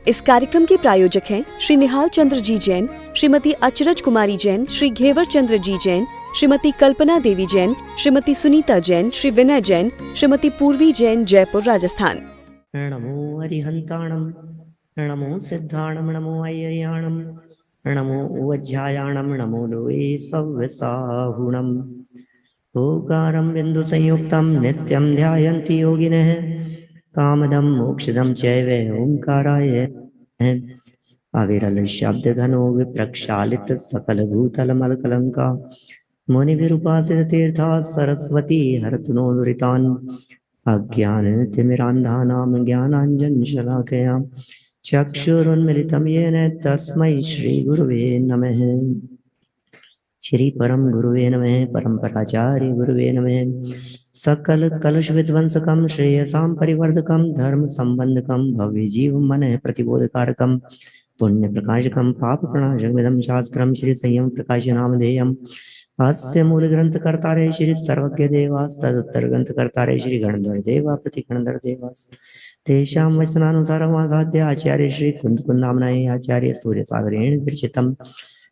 इस कार्यक्रम के प्रायोजक हैं श्री निहाल चंद्र जी जैन, श्रीमती अचरज कुमारी जैन, श्री घेवर चंद्र जी जैन, श्रीमती कल्पना देवी जैन, श्रीमती सुनीता जैन, श्री विनय जैन, श्रीमती पूर्वी जैन, जयपुर, राजस्थान। नमो अरिहंताणम, नमो सिद्धाणम, नमो ऐर्याणम, नमो वज्रायाणम, नमो लोए सव्यसाहुणम। ओकारं बिंदु संयुक्तं नित्यं ध्यायन्ति योगिनः, कामदं मोक्षदं चैव ओंकाराय अविरल शब्द घनो विप्रक्षालित सकल भूतल मलकलंका मुनिभिरुपासित तीर्था सरस्वती हरतु नो दुरितान् अज्ञान तिमिरान्धानां ज्ञानाञ्जन शलाकया चक्षुरुन्मिलितं येन तस्मै श्री गुरुवे नमः। श्री परम गुरुवे नमः। परम्पराचार्य गुरुवे नमः। सकल कलश विध्वंसकं श्रेयसां परिवर्धकं धर्म संबंधकं भव्य जीव मन प्रतिबोधकारकं पुण्य प्रकाशकं पाप प्रणाशकमिदं शास्त्रं श्री संयम प्रकाश नामधेयम्। अस्य मूल ग्रंथ कर्तारे श्री सर्वज्ञ देवास, तदुत्तर ग्रंथ कर्तारे श्री गणधर देवा प्रति गणधर देवास। तेषां वचनानुसारम् आसाद्य आचार्य श्री कुंद कुंदामनाय आचार्य सूर्य सागरेण विरचितम्।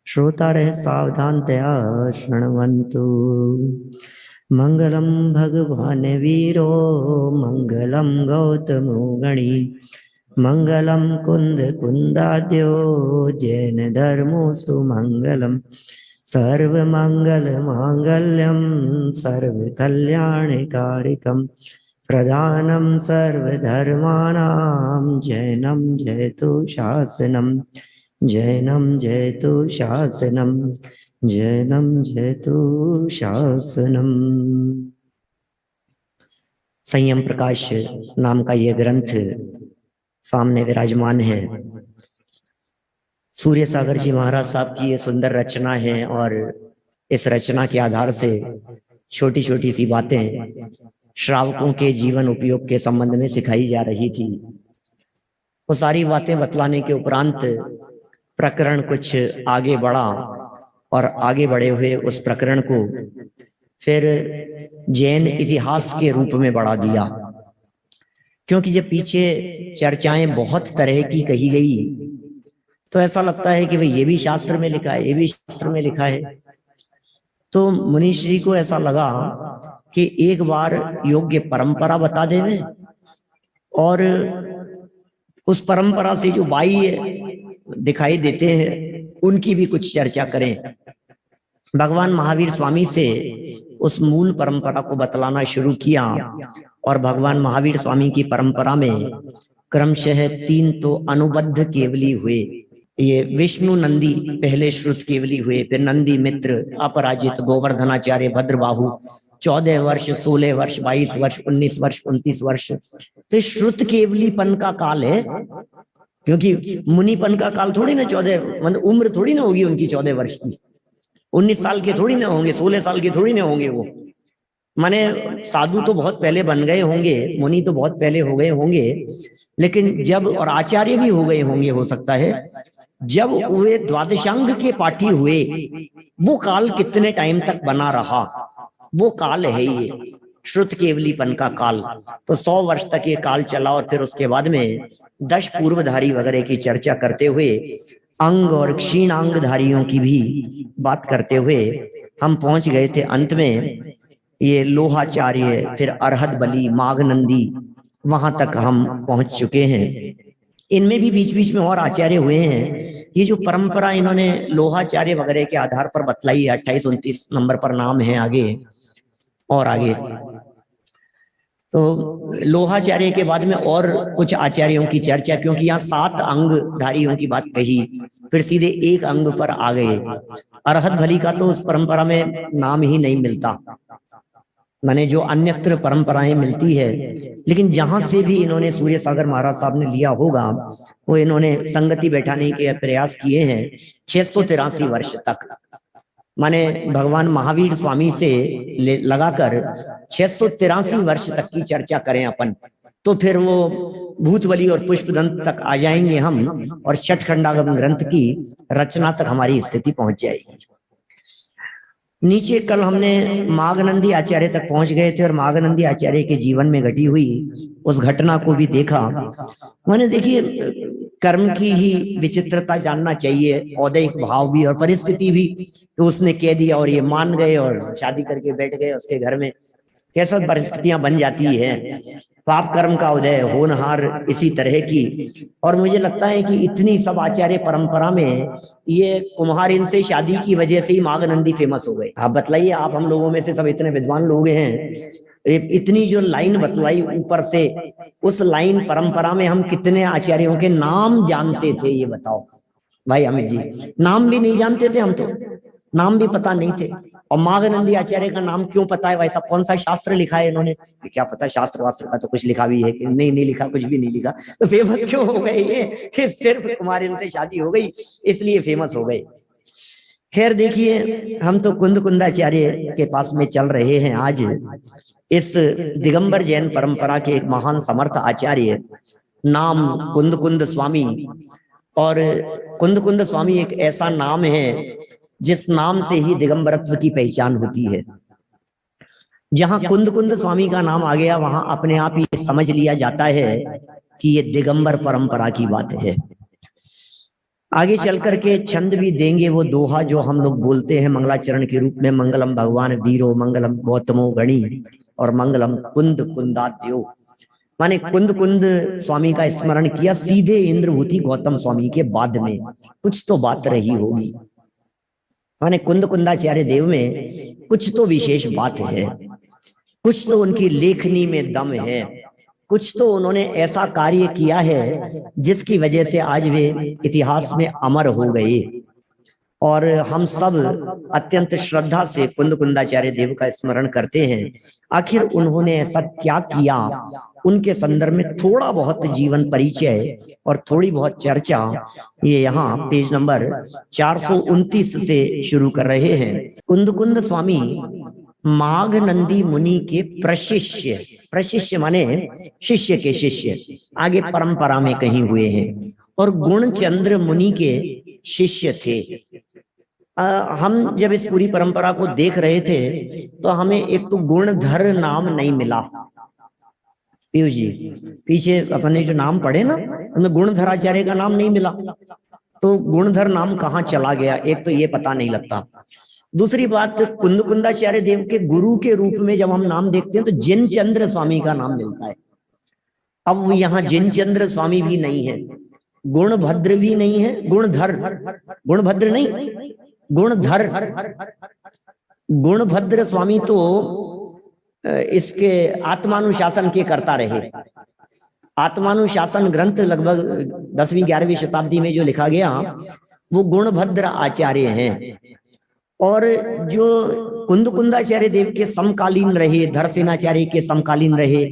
श्रोतारः सावधानतया शृण्वन्तु। मंगलम भगवान वीरो मंगलम गौतमो गणी, मंगलम कुंद कुंदाद्यो जैन धर्मोस्तु मंगलम। सर्वमंगल मांगल्यम सर्व कल्याणकारिकम प्रधानम सर्वधर्माणां जैनम जयतु शासनम, जैनम जयतु शासनम, जैनम जयतु शासनम। संयम प्रकाश नाम का यह ग्रंथ सामने विराजमान है। सूर्य सागर जी महाराज साहब की ये सुंदर रचना है और इस रचना के आधार से छोटी छोटी सी बातें श्रावकों के जीवन उपयोग के संबंध में सिखाई जा रही थी। वो सारी बातें बतलाने के उपरांत प्रकरण कुछ आगे बढ़ा और आगे बढ़े हुए उस प्रकरण को फिर जैन इतिहास के रूप में बढ़ा दिया, क्योंकि जब पीछे चर्चाएं बहुत तरह की कही गई तो ऐसा लगता है कि भाई ये भी शास्त्र में लिखा है, ये भी शास्त्र में लिखा है। तो मुनिश्री को ऐसा लगा कि एक बार योग्य परंपरा बता देवे और उस परंपरा से जो बाह्य दिखाई देते हैं उनकी भी कुछ चर्चा करें। भगवान महावीर स्वामी से उस मूल परंपरा को बतलाना शुरू किया और भगवान महावीर स्वामी की परंपरा में क्रमशः 3 तो अनुबद्ध केवली हुए। ये विष्णु नंदी पहले श्रुत केवली हुए, फिर नंदी मित्र, अपराजित, गोवर्धनाचार्य, भद्रबाहु 14 वर्ष, 16 वर्ष, 22 वर्ष, 19 वर्ष, 29 वर्ष। तो श्रुत केवलीपन का काल है, क्योंकि मुनिपन का काल थोड़ी ना 14, मतलब उम्र थोड़ी ना होगी उनकी 14 वर्ष की, 19 साल के थोड़ी ना होंगे, 16 साल के थोड़ी ना होंगे। वो माने साधु तो बहुत पहले बन गए होंगे, मुनि तो बहुत पहले हो गए होंगे, लेकिन जब, और आचार्य भी हो गए होंगे हो सकता है, जब वे द्वादशांग के पाठी हुए वो काल कितने टाइम तक बना रहा, वो काल है ये श्रुत केवलीपन का काल। तो 100 वर्ष तक ये काल चला और फिर उसके बाद में 10 पूर्वधारी वगैरह की चर्चा करते हुए अंग और क्षीणांगधारियों की भी बात करते हुए हम पहुंच गए थे अंत में ये लोहाचार्य, फिर अरहत बली, माघनंदी, वहां तक हम पहुंच चुके हैं। इनमें भी बीच बीच में और आचार्य हुए हैं। ये जो परंपरा इन्होंने लोहाचार्य वगैरह के आधार पर बतलाई है, 28-29 नंबर पर नाम है आगे और आगे। तो लोहाचार्य के बाद में और कुछ आचार्यों की चर्चा, क्योंकि यहाँ 7 अंगधारियों की बात कही, फिर सीधे एक अंग पर आ गए। अरहत भली का तो उस परंपरा में नाम ही नहीं मिलता, माने जो अन्यत्र परंपराएं मिलती है, लेकिन जहां से भी इन्होंने सूर्य सागर महाराज साहब ने लिया होगा वो इन्होंने संगति बैठाने के प्रयास किए हैं 683 वर्ष तक। माने भगवान महावीर स्वामी से लगाकर 683 वर्ष तक की चर्चा करें अपन, तो फिर वो भूतवली और पुष्पदंत तक आ जाएंगे हम, और छठखंडागम ग्रंथ की रचना तक हमारी स्थिति पहुंच जाएगी। नीचे कल हमने माघनंदी आचार्य तक पहुंच गए थे और माघनंदी आचार्य के जीवन में घटी हुई उस घटना को भी देखा। मैंने देखिए कर्म की ही विचित्रता जानना चाहिए, औदैहिक भाव भी और परिस्थिति भी, तो उसने कह दिया और ये मान गए और शादी करके बैठ गए उसके घर में। कैसा परिस्थितियां बन जाती है, पाप कर्म का उदय, होनहार इसी तरह की। और मुझे लगता है कि इतनी सब आचार्य परंपरा में ये कुम्हार इनसे शादी की वजह से ही माघनंदी फेमस हो गए। आप बतलाइए, आप हम लोगों में से सब इतने विद्वान लोग हैं, इतनी जो लाइन बतलाई ऊपर से, उस लाइन परंपरा में हम कितने आचार्यों के नाम जानते थे ये बताओ भाई अमित जी। नाम भी नहीं जानते थे हम, तो नाम भी पता नहीं थे। और माघनंदी आचार्य का नाम क्यों पता है भाई साहब? कौन सा शास्त्र लिखा है इन्होंने? क्या पता, शास्त्र वास्त्र का तो कुछ लिखा भी है कि नहीं? नहीं लिखा, कुछ भी नहीं लिखा। तो फेमस क्यों हो गए ये? कि सिर्फ कुमार इनसे शादी हो गई इसलिए फेमस हो गए। खैर देखिए, हम तो कुंद कुंदाचार्य के पास में चल रहे हैं आज। इस दिगंबर जैन परंपरा के एक महान समर्थ आचार्य, नाम कुंद कुंद स्वामी। और कुंद कुंद स्वामी एक ऐसा नाम है जिस नाम से ही दिगंबरत्व की पहचान होती है। जहां कुंद कुंद स्वामी का नाम आ गया, वहां अपने आप ही समझ लिया जाता है कि ये दिगंबर परंपरा की बात है। आगे चल करके छंद भी देंगे वो दोहा जो हम लोग बोलते हैं मंगलाचरण के रूप में, मंगलम भगवान वीरो, मंगलम गौतमो गणी, और मंगलम कुंद कुंदाद्यो। माने कुंद कुंद स्वामी का स्मरण किया, सीधे इंद्रभूति गौतम स्वामी के बाद में कुछ तो बात रही होगी। माने कुंद कुंदाचार्य देव में कुछ तो विशेष बात है, कुछ तो उनकी लेखनी में दम है, कुछ तो उन्होंने ऐसा कार्य किया है जिसकी वजह से आज वे इतिहास में अमर हो गए। और हम सब अत्यंत श्रद्धा से कुंद कुंदाचार्य देव का स्मरण करते हैं। आखिर उन्होंने ऐसा क्या किया, उनके संदर्भ में थोड़ा बहुत जीवन परिचय और थोड़ी बहुत चर्चा ये यहाँ पेज नंबर 429 से शुरू कर रहे हैं। कुंद कुंद स्वामी माघनंदी मुनि के प्रशिष्य, प्रशिष्य माने शिष्य के शिष्य, आगे परंपरा में कहीं हुए हैं, और गुणचंद्र मुनि के शिष्य थे। हम जब इस पूरी परंपरा को देख रहे थे तो हमें एक तो गुणधर नाम नहीं मिला। पीयूष जी, पीछे अपने जो नाम पढ़े ना, उनमें गुणधराचार्य का नाम नहीं मिला। तो गुणधर नाम कहाँ चला गया, एक तो ये पता नहीं लगता। दूसरी बात, कुंद कुंदाचार्य देव के गुरु के रूप में जब हम नाम देखते हैं तो जिनचंद्र स्वामी का नाम मिलता है। अब यहाँ जिनचंद्र स्वामी भी नहीं है, गुणभद्र भी नहीं है, गुणधर, गुणभद्र नहीं, गुणधर। गुणभद्र स्वामी तो इसके आत्मानुशासन के करता रहे। आत्मानुशासन ग्रंथ लगभग 10वीं 11वीं शताब्दी में जो लिखा गया वो गुणभद्र आचार्य हैं। और जो कुंद कुंदाचार्य देव के समकालीन रहे, धरसेनाचार्य के समकालीन रहे,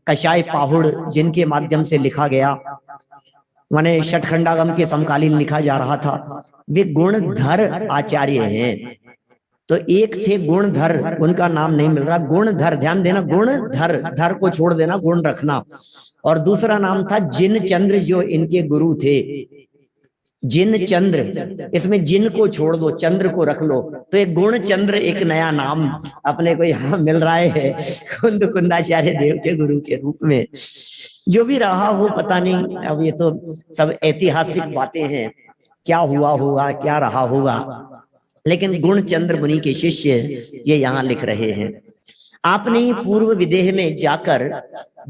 कषाय पाहुड़ जिनके माध्यम से लिखा गया, माने षटखंडागम के समकालीन लिखा जा रहा था, वे गुणधर आचार्य हैं। तो एक थे गुणधर, उनका नाम नहीं मिल रहा, गुणधर, ध्यान देना, गुणधर, धर को छोड़ देना, गुण रखना। और दूसरा नाम था जिनचंद्र, जो इनके गुरु थे, जिनचंद्र। इसमें जिन को छोड़ दो, चंद्र को रख लो, तो एक गुणचंद्र एक नया नाम अपने को यहाँ मिल रहा है कुंद कुंदाचार्य देव के गुरु के रूप में। जो भी रहा हो पता नहीं, अब ये तो सब ऐतिहासिक बातें हैं, क्या हुआ होगा, क्या रहा होगा, लेकिन गुणचंद्र मुनि के शिष्य ये यहाँ लिख रहे हैं। आपने पूर्व विदेह में जाकर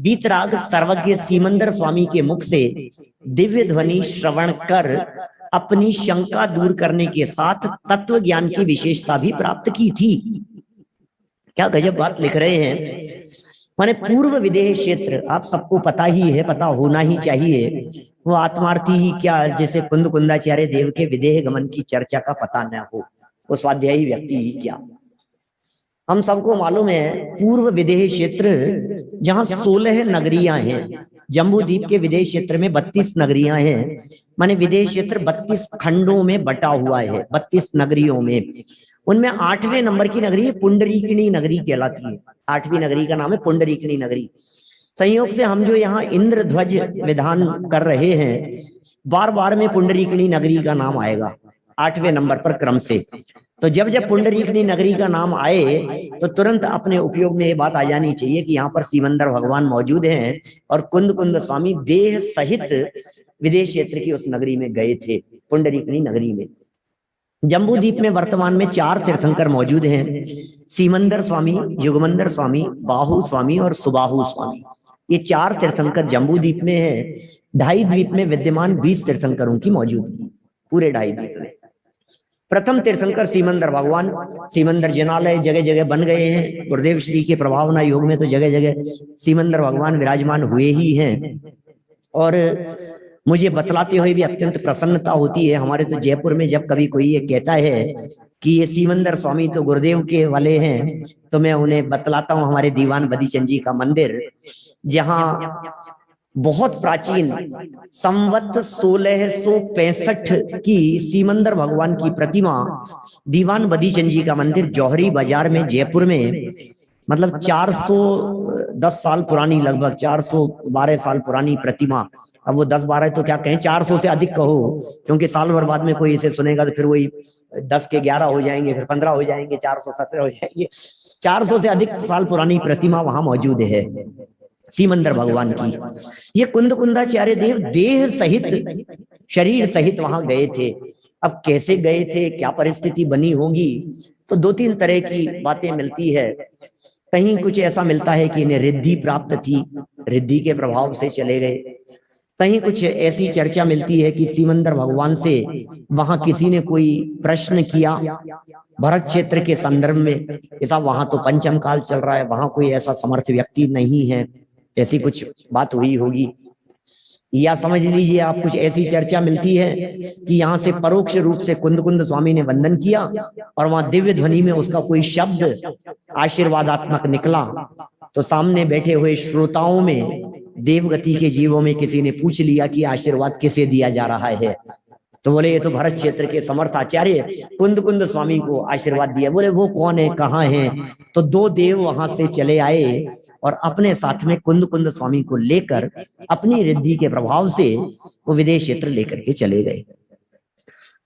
वीतराग सर्वज्ञ सीमंदर स्वामी के मुख से दिव्य ध्वनि श्रवण कर अपनी शंका दूर करने के साथ तत्व ज्ञान की विशेषता भी प्राप्त की थी। क्या गजब बात लिख रहे हैं। माने पूर्व विदेह क्षेत्र आप सबको पता ही है, पता होना ही चाहिए। वो आत्मार्थी ही क्या जैसे कुंद कुंदाचार्य देव के विदेह गमन की चर्चा का पता न हो, वो स्वाध्यायी व्यक्ति ही क्या। हम सबको मालूम है पूर्व विदेह क्षेत्र जहां 16 नगरियां हैं। जम्बू द्वीप के विदेश क्षेत्र में 32 नगरियां हैं। माने विदेश क्षेत्र 32 खंडों में बटा हुआ है, 32 नगरियों में। उनमें 8वें नंबर की नगरी पुंडरीकिणी नगरी कहलाती है। 8वीं नगरी का नाम है पुंडरीकिणी नगरी। संयोग से हम जो यहाँ इंद्रध्वज विधान कर रहे हैं, बार बार में पुंडरीकिणी नगरी का नाम आएगा। 8वें नंबर पर क्रम से। तो जब जब पुंडरीकनी नगरी का नाम आए तो तुरंत अपने उपयोग में ये बात आ जानी चाहिए कि यहाँ पर सिमंदर भगवान मौजूद हैं और कुंद कुंद स्वामी देह सहित विदेश क्षेत्र की उस नगरी में गए थे, पुंडरीकनी नगरी में। जम्बू द्वीप में वर्तमान में 4 तीर्थंकर मौजूद हैं, सीमंदर स्वामी, युगमंदर स्वामी, बाहु स्वामी और सुबाहु स्वामी। ये 4 तीर्थंकर जम्बू द्वीप में है। 2.5 द्वीप में विद्यमान 20 तीर्थंकरों की मौजूदगी पूरे 2.5 द्वीप में। प्रथम तीर्थंकर सीमंदर भगवान, सीमंदर जिनालय जगह जगह बन गए हैं। गुरुदेव श्री के प्रभावना योग में तो जगह जगह सीमंदर भगवान विराजमान हुए ही हैं। और मुझे बतलाते हुए भी अत्यंत प्रसन्नता होती है। हमारे तो जयपुर में जब कभी कोई ये कहता है कि ये सीमंदर स्वामी तो गुरुदेव के वाले हैं, तो मैं उन्हें बतलाता हूँ हमारे दीवान बदीचंद जी का मंदिर, जहाँ बहुत प्राचीन संवत 1665 की सीमंदर भगवान की प्रतिमा दीवान बदीचंद जी का मंदिर जौहरी बाजार में जयपुर में, मतलब 410 साल पुरानी, लगभग 412 साल पुरानी प्रतिमा। अब वो 10-12 तो क्या कहें, 400 से अधिक कहो, क्योंकि साल भर बाद में कोई इसे सुनेगा तो फिर वही 10 के 11 हो जाएंगे, फिर 15 हो जाएंगे, 417 हो जाएंगे। 400 से अधिक साल पुरानी प्रतिमा वहां मौजूद है सीमंदर भगवान की। ये कुंद कुंदाचार्य देव देह सहित, शरीर सहित वहां गए थे। अब कैसे गए थे, क्या परिस्थिति बनी होगी, तो 2-3 तरह की बातें मिलती है। कहीं कुछ ऐसा मिलता है कि इन्हें रिद्धि प्राप्त थी, रिद्धि के प्रभाव से चले गए। कहीं कुछ ऐसी चर्चा मिलती है कि सीमंदर भगवान से वहां किसी ने कोई प्रश्न किया भरत क्षेत्र के संदर्भ में, ऐसा वहां तो पंचम काल चल रहा है, वहां कोई ऐसा समर्थ व्यक्ति नहीं है, ऐसी कुछ बात हुई होगी। या समझ लीजिए आप, कुछ ऐसी चर्चा मिलती है कि यहाँ से परोक्ष रूप से कुंद कुंद स्वामी ने वंदन किया और वहां दिव्य ध्वनि में उसका कोई शब्द आशीर्वादात्मक निकला, तो सामने बैठे हुए श्रोताओं में, देवगति के जीवों में किसी ने पूछ लिया कि आशीर्वाद किसे दिया जा रहा है, तो बोले ये तो भरत क्षेत्र के समर्थ आचार्य कुंद कुंद स्वामी को आशीर्वाद दिया। बोले वो कौन है, कहाँ है, तो 2 देव वहां से चले आए और अपने साथ में कुंद कुंद स्वामी को लेकर अपनी रिद्धि के प्रभाव से वो विदेश क्षेत्र लेकर के चले गए।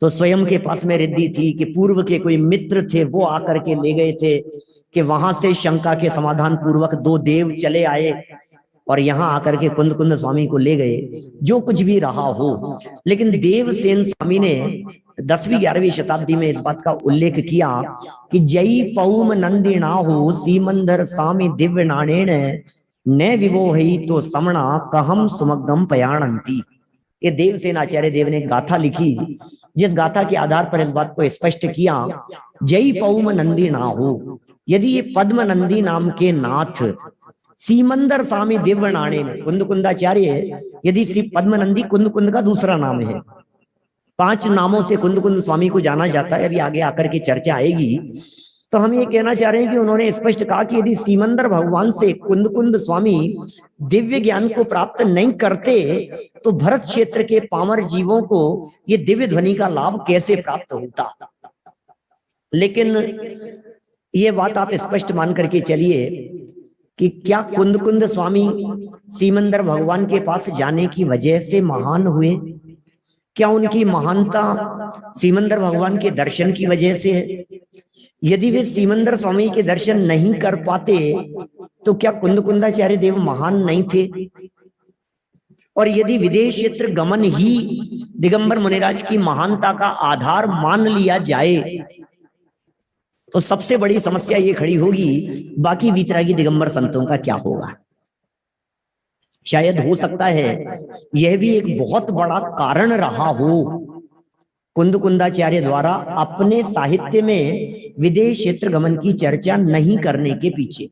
तो स्वयं के पास में रिद्धि थी कि पूर्व के कोई मित्र थे वो आकर के ले गए थे, कि वहां से शंका के समाधान पूर्वक 2 देव चले आए और यहाँ आकर के कुंद कुंद स्वामी को ले गए। जो कुछ भी रहा हो, लेकिन देवसेन स्वामी ने 10वीं-11वीं शताब्दी में इस बात का उल्लेख किया कि जई पौम नंदिना हो सीमंदर स्वामी दिव्य नाणेन न विवोहि तो समणा कहम सुमग्धम पयाणंती। ये देवसेन आचार्य देव ने गाथा लिखी, जिस गाथा के आधार पर इस बात को स्पष्ट किया, जई पौम नंदी ना हो, यदि ये पद्म नंदी नाम के नाथ सीमंदर स्वामी दिव्य नाणे में, कुंद कुंदाचार्य यदि पद्म नंदी कुंद कुंद का दूसरा नाम है, 5 नामों से कुंद कुंद स्वामी को जाना जाता है, अभी आगे आकर के चर्चा आएगी। तो हम ये कहना चाह रहे हैं कि उन्होंने स्पष्ट कहा कि यदि सीमंदर भगवान से कुंद कुंद स्वामी दिव्य ज्ञान को प्राप्त नहीं करते तो भरत क्षेत्र के पामर जीवों को ये दिव्य ध्वनि का लाभ कैसे प्राप्त होता। लेकिन ये बात आप स्पष्ट मान करके चलिए कि क्या कुंद कुंद स्वामी सीमंदर भगवान के पास जाने की वजह से महान हुए? क्या उनकी महानता सीमंदर भगवान के दर्शन की वजह से है? यदि वे सीमंदर स्वामी के दर्शन नहीं कर पाते तो क्या कुंद कुंदाचार्य देव महान नहीं थे? और यदि विदेश क्षेत्र गमन ही दिगंबर मुनिराज की महानता का आधार मान लिया जाए तो सबसे बड़ी समस्या ये खड़ी होगी, बाकी वीतरागी दिगंबर संतों का क्या होगा? शायद हो सकता है यह भी एक बहुत बड़ा कारण रहा हो कुंद कुंदाचार्य द्वारा अपने साहित्य में विदेश क्षेत्र गमन की चर्चा नहीं करने के पीछे।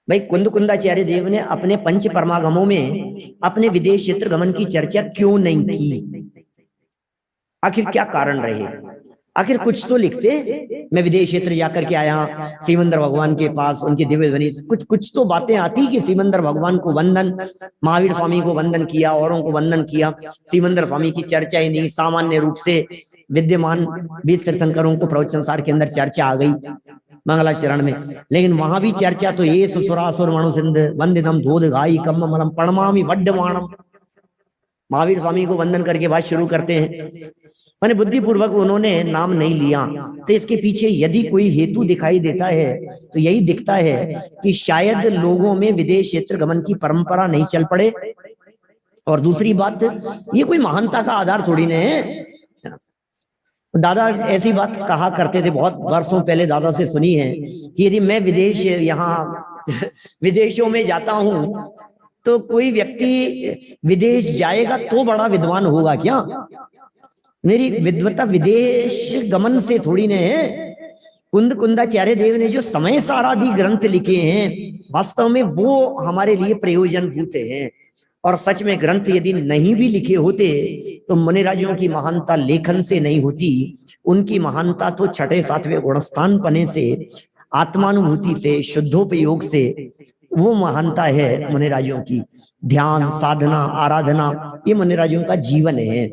भाई कुंद कुंदाचार्य देव ने अपने पंच परमागमों में अपने विदेश क्षेत्र गमन की चर्चा क्यों नहीं की? आखिर क्या कारण रहे? आखिर कुछ तो लिखते, मैं विदेश क्षेत्र जाकर के आया सीमंदर भगवान के पास, उनकी दिव्य ध्वनि, कुछ तो बातें आती कि सीमंदर भगवान को वंदन, महावीर स्वामी को वंदन किया, औरों को वंदन किया, सीमंदर स्वामी की चर्चा ही नहीं, सामान्य रूप से विद्यमान 20 तीर्थंकरों को प्रवचन सार के अंदर चर्चा आ गई मंगलाचरण में। लेकिन वहां भी चर्चा तो ये सुसुरासुर मणु सिंध वंदितम धोध घाई कम मलम पणमामि वड्डमाणम, महावीर स्वामी को वंदन करके बात शुरू करते हैं। माने बुद्धिपूर्वक उन्होंने नाम नहीं लिया। तो इसके पीछे यदि कोई हेतु दिखाई देता है तो यही दिखता है कि शायद लोगों में विदेश क्षेत्र गमन की परंपरा नहीं चल पड़े। और दूसरी बात, ये कोई महानता का आधार थोड़ी न है। दादा ऐसी बात कहा करते थे, बहुत वर्षों पहले दादा से सुनी है कि यदि मैं विदेशों में जाता हूं तो कोई व्यक्ति विदेश जाएगा तो बड़ा विद्वान होगा क्या? मेरी विद्वता विदेश गमन से थोड़ी न है। कुंद कुंदाचार्य देव ने जो समय सारादि ग्रंथ लिखे हैं वास्तव में वो हमारे लिए प्रयोजनभूत हैं। और सच में ग्रंथ यदि नहीं भी लिखे होते तो मुनिराजों की महानता लेखन से नहीं होती, उनकी महानता तो छठे सातवें गुणस्थान पने से, आत्मानुभूति से, शुद्धोपयोग से वो महानता है मुनिराजों की। ध्यान, साधना, आराधना, ये मुनिराजों का जीवन है।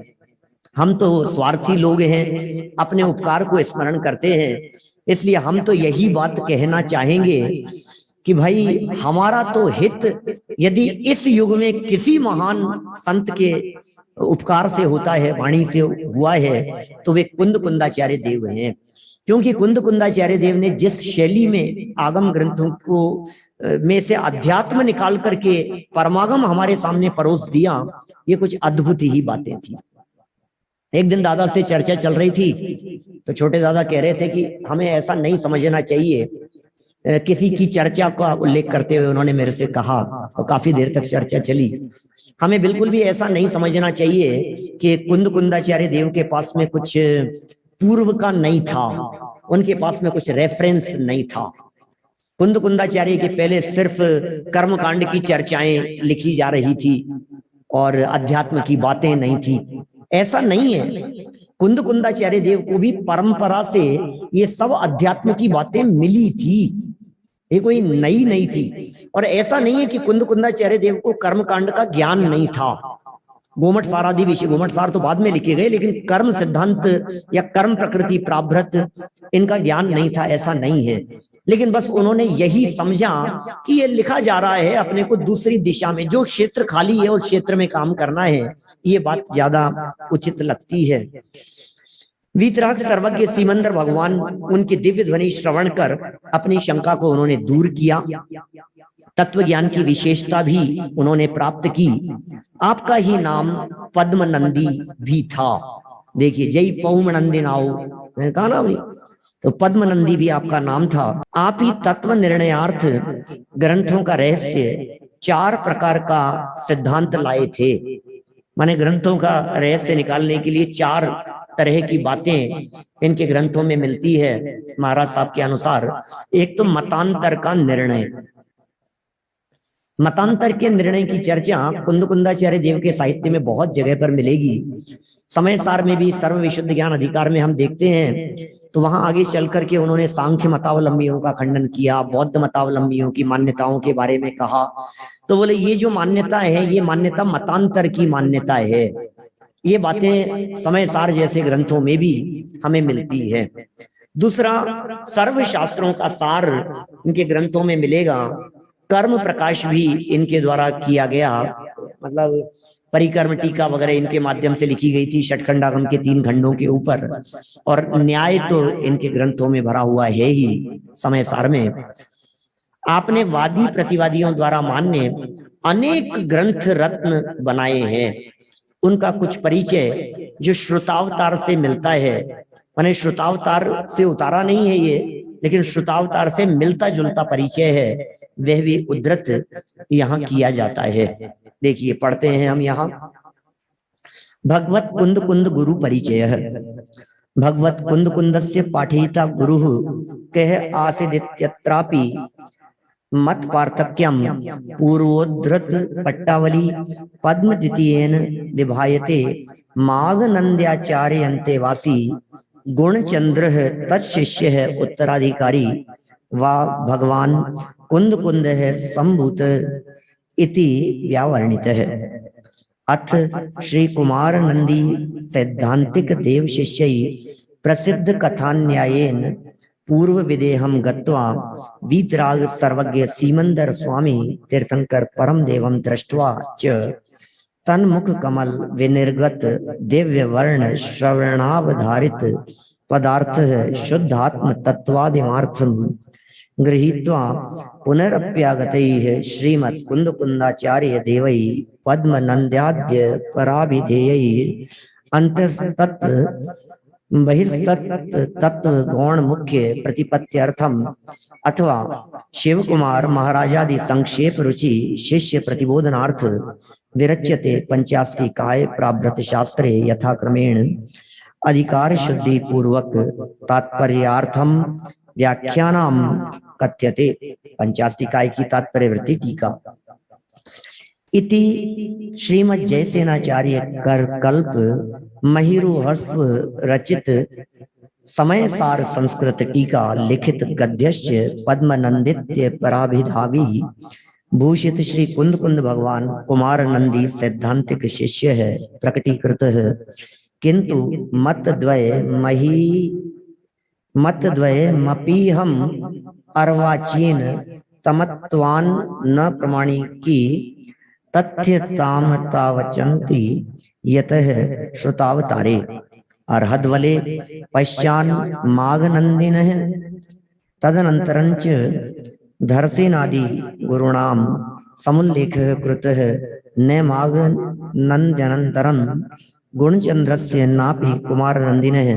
हम तो स्वार्थी लोग हैं, अपने उपकार को स्मरण करते हैं। इसलिए हम तो यही बात कहना चाहेंगे कि भाई हमारा तो हित यदि इस युग में किसी महान संत के उपकार से होता है, वाणी से हुआ है, तो वे कुंद कुंदाचार्य देव हैं। क्योंकि कुंद कुंदाचार्य देव ने जिस शैली में आगम ग्रंथों को में से अध्यात्म निकाल करके परमागम हमारे सामने परोस दिया, ये कुछ अद्भुत ही बातें थी। एक दिन दादा से चर्चा चल रही थी तो छोटे दादा कह रहे थे कि हमें ऐसा नहीं समझना चाहिए। किसी की चर्चा का उल्लेख करते हुए उन्होंने मेरे से कहा, और काफी देर तक चर्चा चली, हमें बिल्कुल भी ऐसा नहीं समझना चाहिए कि कुंद कुंदाचार्य देव के पास में कुछ पूर्व का नहीं था, उनके पास में कुछ रेफरेंस नहीं था। कुंद कुंदाचार्य के पहले सिर्फ कर्मकांड की चर्चाएं लिखी जा रही थी और अध्यात्म की बातें नहीं थी। ऐसा नहीं है। कुंद कुंदाचार्य देव को भी परंपरा से ये सब अध्यात्म की बातें मिली थी, ये कोई नई नहीं थी। और ऐसा नहीं है कि कुंद कुंदाचार्य देव को कर्मकांड का ज्ञान नहीं था। गोमठ सार आदि विषय, गोमठ सार तो बाद में लिखे गए, लेकिन कर्म सिद्धांत या कर्म प्रकृति प्राभृत इनका ज्ञान नहीं था, ऐसा नहीं है। लेकिन बस उन्होंने यही समझा कि ये लिखा जा रहा है अपने को दूसरी दिशा में, जो क्षेत्र खाली है उस क्षेत्र में काम करना है, ये बात ज्यादा उचित लगती है। वीतराग सर्वज्ञ सीमंदर भगवान उनकी दिव्य ध्वनि श्रवण कर अपनी शंका को उन्होंने दूर किया। तत्व ज्ञान की विशेषता भी उन्होंने प्राप्त की। आपका ही नाम पद्मनंदी भी था। देखिए, जय पौमनंदी नाओ, मैंने कहा ना भाई, तो पद्मनंदी भी आपका नाम था। आप ही तत्व निर्णयार्थ ग्रंथों का रहस्य 4 प्रकार का सिद्धांत लाए थे। माने ग्रंथों का रहस्य निकालने के लिए 4 तरह की बातें इनके ग्रंथों में मिलती है महाराज साहब के अनुसार। एक तो मतांतर का निर्णय। मतांतर के निर्णय की चर्चा कुंद कुंदाचार्य देव के साहित्य में बहुत जगह पर मिलेगी। समय सार में भी सर्व विशुद्ध ज्ञान अधिकार में हम देखते हैं, तो वहां आगे चल करके उन्होंने सांख्य मतावलंबियों का खंडन किया, बौद्ध मतावलंबियों की मान्यताओं के बारे में कहा। तो बोले ये जो मान्यता है, ये मान्यता मतांतर की मान्यता है। ये बातें समय सार जैसे ग्रंथों में भी हमें मिलती है। दूसरा, सर्व शास्त्रों का सार इनके ग्रंथों में मिलेगा। कर्म प्रकाश भी इनके द्वारा किया गया, मतलब परिकर्म टीका वगैरह इनके माध्यम से लिखी गई थी षटखंडागम के 3 खंडों के ऊपर। और न्याय तो इनके ग्रंथों में भरा हुआ है ही समय सार में। आपने वादी प्रतिवादियों द्वारा मान्य अनेक ग्रंथ रत्न बनाए हैं। उनका कुछ परिचय जो श्रुतावतार से मिलता है, माने श्रुतावतार से उतारा नहीं है ये, लेकिन श्रुतावतार से मिलता जुलता परिचय है, वह भी उद्धृत यहाँ किया जाता है। देखिए, पढ़ते हैं हम यहाँ। भगवत कुंद कुंद गुरु परिचय। भगवत कुंद कुंदस्य पाठयिता गुरु कह आसीदित्यत्रापि मत पार्थक्यम पूर्वोद्धृत पट्टावली पद्म द्वितीयेन विभायते माघ नंद्याचार्यन्ते वासी गुणचंद्र तत्शिष्य है उत्तराधिकारी वा भगवान कुंद कुंद है संभूत इति व्यावर्णित है। अथ श्री कुमार नंदी सैद्धांतिक देव शिष्य प्रसिद्ध कथान्यायेन पूर्व विदेहम गत्वा वीतराग सर्वज्ञ सीमंदर स्वामी तीर्थंकर परम देवम दृष्ट्वा च तन्मुख कमल विनिर्गत दिव्य वर्ण श्रवणावधारित पदार्थ शुद्धात्म तत्वादिमार्थम गृहीत्वा पुनरप्यागतैः श्रीमत् कुंद कुंदाचार्य देवै पद्म नंद्याद्य पराभिधेयैः अंतस्तत् बहिस्तत् तत्व गौण मुख्य प्रतिपत्त्यर्थम अथवा शिव कुमार महाराजादि संक्षेप रुचि शिष्य प्रतिबोधनार्थ विरच्यते पंचास्ति काय प्राभृत शास्त्रे यथाक्रमेण अधिकार शुद्धि पूर्वक तात्पर्यार्थम व्याख्यानाम कथ्यते। पंचास्तिकाय की तात्पर्य वृत्ति टीका। इति श्रीमद् जयसेनाचार्य कर कल्प महिरुहस्व रचित समय सार संस्कृत टीका लिखित गद्यश्च पद्मनंदित्य पराभिधावी भूषित श्री कुंद कुंद भगवान कुमार नंदी सैद्धांतिक शिष्य है प्रकटीकृत है, किंतु मतद्वय मपीहम अर्वाचीन तमत्वान न प्रमाणी की तथ्य तामतावचंती यतः श्रुतावतारे अर्हद्वले पश्चान माघनंदिनः तदनंतरंच धर्सेनादि गुरुणाम समुल्लेख कृतः न माघनंद्यनंतरं गुणचंद्रस्य नापि कुमारनंदिनः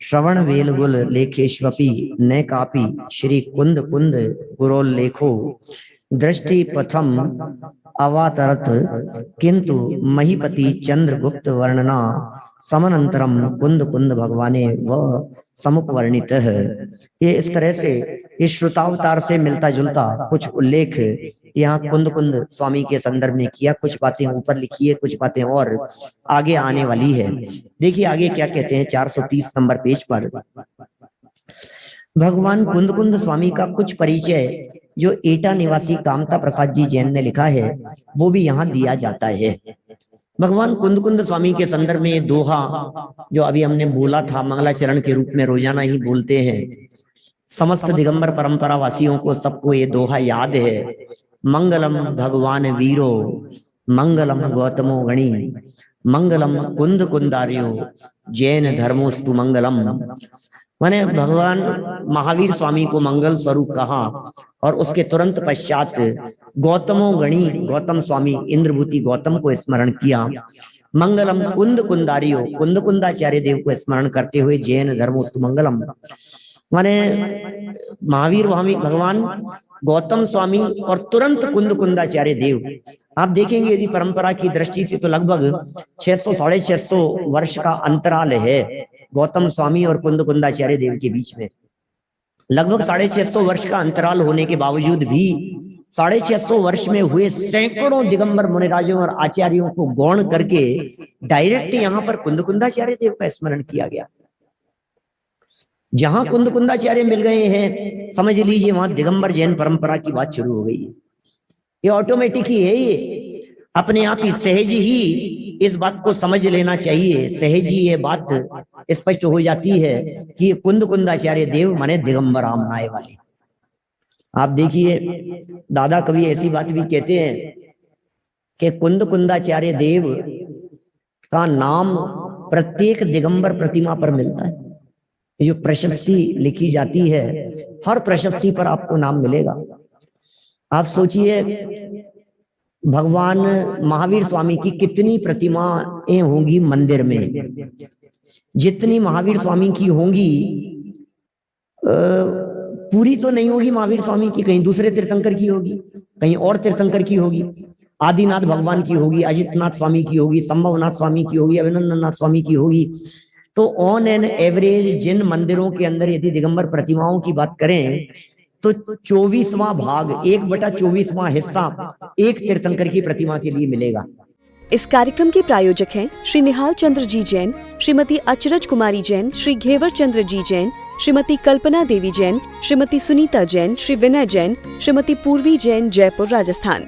श्रवण वेलगुल लेखेष्वपि न कापि श्री कुंद कुंद गुरोल्लेखो दृष्टि पथम अवातरत, किंतु महीपति चंद्रगुप्त वर्णना समनंतरम कुंद कुंद भगवाने व समुपवर्णित है। ये इस तरह से इस श्रुतावतार से मिलता जुलता कुछ उल्लेख यहाँ कुंद कुंद स्वामी के संदर्भ में किया। कुछ बातें ऊपर लिखी है, कुछ बातें और आगे आने वाली है। देखिए आगे क्या कहते हैं 430 नंबर पेज पर। भगवान कुंद कुंद स्वामी का कुछ परिचय जो एटा निवासी कामता प्रसाद जी जैन ने लिखा है वो भी यहाँ दिया जाता है। भगवान कुंद कुंद स्वामी के संदर्भ में ये दोहा जो अभी हमने बोला था मंगलाचरण के रूप में रोजाना ही बोलते हैं। समस्त दिगंबर परंपरा वासियों को सबको ये दोहा याद है। मंगलम भगवान वीरो मंगलम गौतमो गणी मंगलम कुंद कुंदारियो जैन धर्मोस्तु मंगलम। मैंने भगवान महावीर स्वामी को मंगल स्वरूप कहा और उसके तुरंत पश्चात गौतमो गणी गौतम स्वामी इंद्रभूति गौतम को स्मरण किया। मंगलम कुंद कुंदारियो कुंद कुंदाचार्य देव को स्मरण करते हुए जैन धर्मोस्तु मंगलम। माने महावीर भगवान गौतम स्वामी और तुरंत कुंद कुंदाचार्य देव। आप देखेंगे यदि परंपरा की दृष्टि से तो लगभग 600-650 वर्ष का अंतराल है गौतम स्वामी और कुंद कुंदाचार्य देव के बीच में। लगभग 650 वर्ष का अंतराल होने के बावजूद भी 650 वर्ष में हुए सैकड़ों दिगंबर मुनिराजों और आचार्यों को गौण करके डायरेक्ट यहाँ पर कुंद कुंदाचार्य देव का स्मरण किया गया। जहां कुंद कुंदाचार्य मिल गए हैं समझ लीजिए वहां दिगंबर जैन परंपरा की बात शुरू हो गई है। ये ऑटोमेटिक ही है, ये अपने आप ही सहज ही इस बात को समझ लेना चाहिए। सहज ही ये बात स्पष्ट हो जाती है कि कुंद कुंदाचार्य देव माने दिगंबर आमनाए वाले। आप देखिए दादा कभी ऐसी बात भी कहते हैं कि कुंद कुंदाचार्य देव का नाम प्रत्येक दिगंबर प्रतिमा पर मिलता है। जो प्रशस्ति लिखी जाती है हर प्रशस्ति पर आपको नाम मिलेगा। आप सोचिए भगवान महावीर स्वामी की कितनी प्रतिमाएं होंगी मंदिर में। जितनी महावीर स्वामी की होंगी पूरी तो नहीं होगी महावीर स्वामी की, कहीं दूसरे तीर्थंकर की होगी, कहीं और तीर्थंकर की होगी, आदिनाथ भगवान की होगी, अजितनाथ स्वामी की होगी, संभवनाथ स्वामी की होगी, अभिनंदननाथ स्वामी की होगी। तो ऑन एन एवरेज जिन मंदिरों के अंदर यदि दिगंबर प्रतिमाओं की बात करें तो 24वां भाग 1/24वां हिस्सा एक तीर्थंकर की प्रतिमा के लिए मिलेगा। इस कार्यक्रम के प्रायोजक हैं श्री निहाल चंद्र जी जैन, श्रीमती अचरज कुमारी जैन, श्री घेवर चंद्र जी जैन, श्रीमती कल्पना देवी जैन, श्रीमती सुनीता जैन, श्री विनय जैन, श्रीमती पूर्वी जैन, जयपुर राजस्थान।